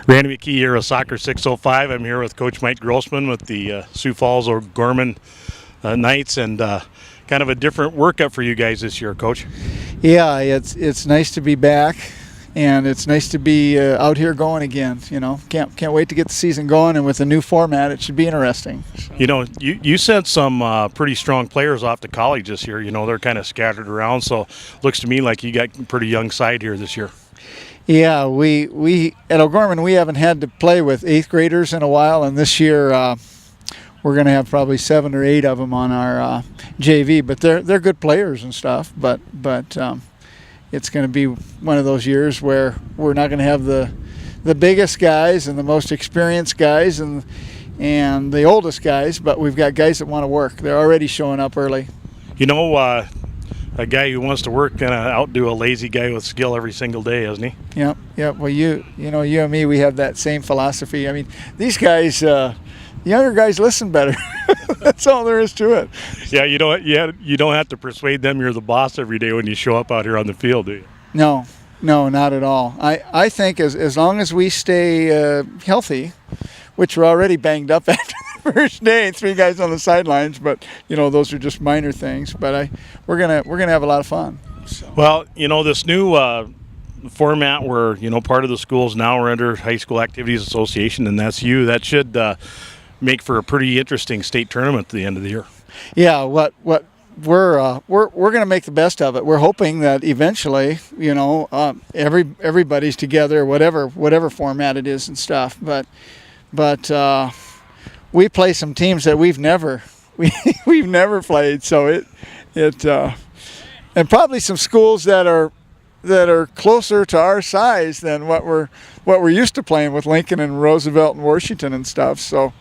Randy McKee here with Soccer 605. I'm here with Coach Mike Grossman with the Sioux Falls O'Gorman Knights, and kind of a different workup for you guys this year, Coach. Yeah, it's nice to be back, and it's nice to be out here going again. You know, can't wait to get the season going, and with a new format, it should be interesting. So. You know, you sent some pretty strong players off to college this year. You know, they're kind of scattered around, so looks to me like you got a pretty young side here this year. Yeah, we at O'Gorman, we haven't had to play with 8th graders in a while, and this year we're going to have probably 7 or 8 of them on our JV. But they're good players and stuff. But it's going to be one of those years where we're not going to have the biggest guys and the most experienced guys and the oldest guys, but we've got guys that want to work. They're already showing up early. You know, a guy who wants to work kind of outdo a lazy guy with skill every single day, isn't he? Yep. Well, you and me, we have that same philosophy. I mean, these guys, younger guys listen better. That's all there is to it. Yeah, you don't have to persuade them you're the boss every day when you show up out here on the field, do you? No, not at all. I think as long as we stay healthy, which we're already banged up after the first day, 3 guys on the sidelines, but those are just minor things. But we're gonna have a lot of fun. So. Well, this new format where part of the schools now are under High School Activities Association, and that's you. That should make for a pretty interesting state tournament at the end of the year. Yeah, what we're going to make the best of it. We're hoping that eventually, everybody's together, whatever format it is and stuff. But we play some teams that we've never played. So and probably some schools that are closer to our size than what we're used to playing with Lincoln and Roosevelt and Washington and stuff. So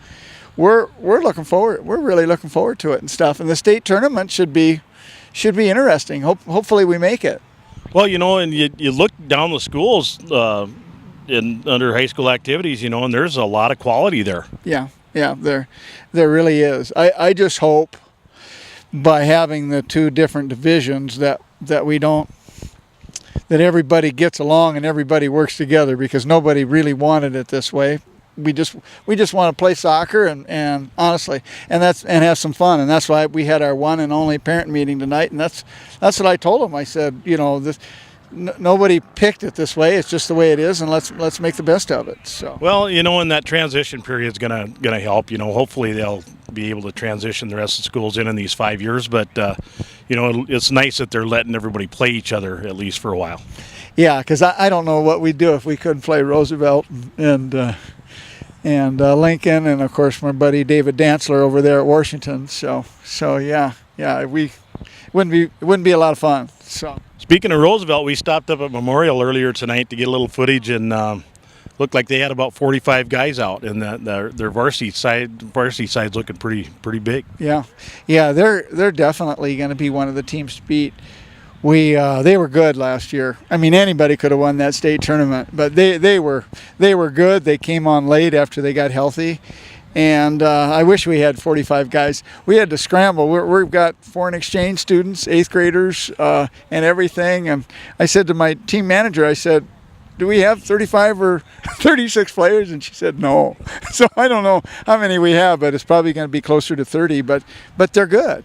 we're looking forward. We're really looking forward to it and stuff. And the state tournament should be interesting. Hopefully we make it. Well, and you look down the schools under high school activities, and there's a lot of quality there. Yeah, there really is. I just hope by having the 2 different divisions that everybody gets along and everybody works together, because nobody really wanted it this way. We just want to play soccer and honestly and have some fun, and that's why we had our one and only parent meeting tonight, and that's what I told them. I said, nobody picked it this way. It's just the way it is, and let's make the best of it. So. Well, and that transition period is gonna help. Hopefully they'll be able to transition the rest of the schools in these 5 years. But it's nice that they're letting everybody play each other at least for a while. Yeah, because I don't know what we'd do if we couldn't play Roosevelt and Lincoln, and of course my buddy David Dantzler over there at Washington. So yeah, we wouldn't be a lot of fun. So. Speaking of Roosevelt, we stopped up at Memorial earlier tonight to get a little footage, and looked like they had about 45 guys out, and their varsity side's looking pretty big. Yeah, they're definitely going to be one of the teams to beat. They were good last year. I mean, anybody could have won that state tournament, but they were good. They came on late after they got healthy. And I wish we had 45 guys. We had to scramble. We've got foreign exchange students, 8th graders, and everything. And I said to my team manager, I said, do we have 35 or 36 players? And she said, no. So I don't know how many we have, but it's probably going to be closer to 30. But they're good,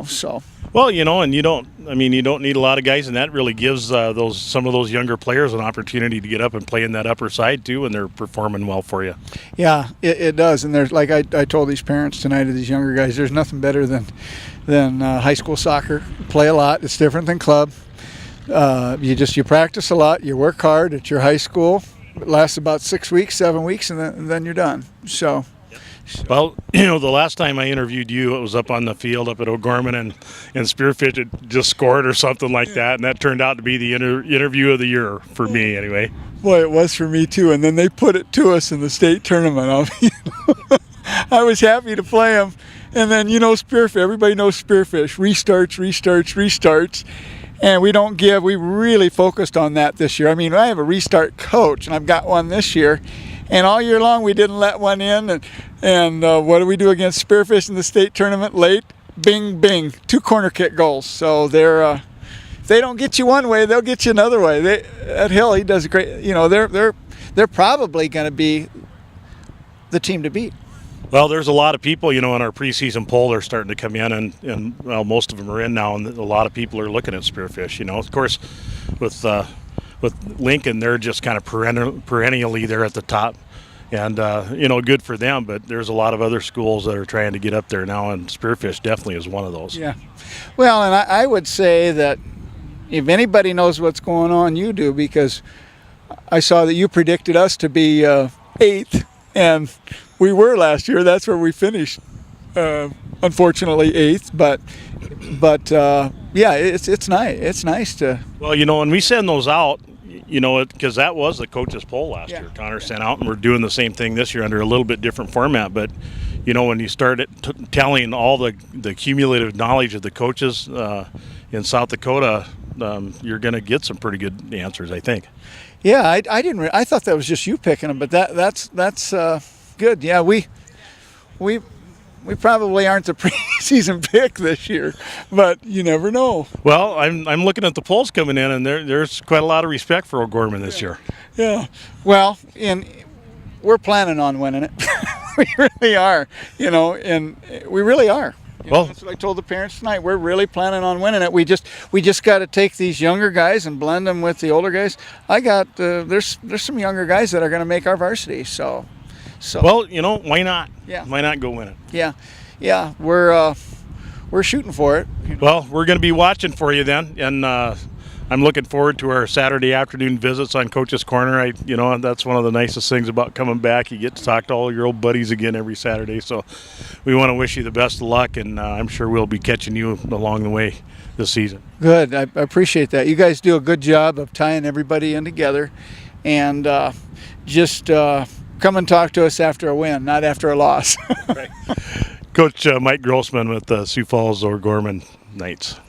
so. Well, and you don't need a lot of guys, and that really gives some of those younger players an opportunity to get up and play in that upper side too, when they're performing well for you. Yeah, it does. And there's, like I told these parents tonight, of these younger guys, there's nothing better than high school soccer. Play a lot. It's different than club. You practice a lot. You work hard at your high school. It lasts about 6 weeks, 7 weeks, and then you're done. So. Well, the last time I interviewed you, it was up on the field up at O'Gorman, and Spearfish had just scored or something like that, and that turned out to be the interview of the year for me, anyway. Boy, it was for me too. And then they put it to us in the state tournament. I was happy to play them, and then Spearfish. Everybody knows Spearfish. Restarts. And we really focused on that this year. I mean, I have a restart coach, and I've got one this year. And all year long, we didn't let one in. And what do we do against Spearfish in the state tournament late? Bing, bing, 2 corner kick goals. So if they don't get you one way, they'll get you another way. At Hill, he does a great. They're they're probably going to be the team to beat. Well, there's a lot of people, in our preseason poll, they're starting to come in, and well, most of them are in now, and a lot of people are looking at Spearfish. Of course, with Lincoln, they're just kind of perennially there at the top, and good for them. But there's a lot of other schools that are trying to get up there now, and Spearfish definitely is one of those. Yeah. Well, and I would say that if anybody knows what's going on, you do, because I saw that you predicted us to be 8th, and we were last year. That's where we finished. Unfortunately, 8th, but yeah, it's nice. It's nice to. Well, when we send those out, because that was the coaches poll last year. Connor sent out, and we're doing the same thing this year under a little bit different format. But when you start telling all the cumulative knowledge of the coaches in South Dakota, you're going to get some pretty good answers, I think. Yeah, I didn't. I thought that was just you picking them, but that's good. Yeah, we probably aren't the preseason pick this year, but you never know. Well, I'm looking at the polls coming in, and there's quite a lot of respect for O'Gorman this year. Yeah. Well, and we're planning on winning it. We really are. And we really are. Well, that's what I told the parents tonight. We're really planning on winning it. We just got to take these younger guys and blend them with the older guys. There's some younger guys that are going to make our varsity. So. Well, why not? Yeah. Why not go win it? Yeah. We're shooting for it. Well, we're going to be watching for you then, and I'm looking forward to our Saturday afternoon visits on Coach's Corner. That's one of the nicest things about coming back. You get to talk to all your old buddies again every Saturday. So we want to wish you the best of luck, and I'm sure we'll be catching you along the way this season. Good. I appreciate that. You guys do a good job of tying everybody in together, and just come and talk to us after a win, not after a loss. Right. Coach Mike Grossman with the Sioux Falls O'Gorman Knights.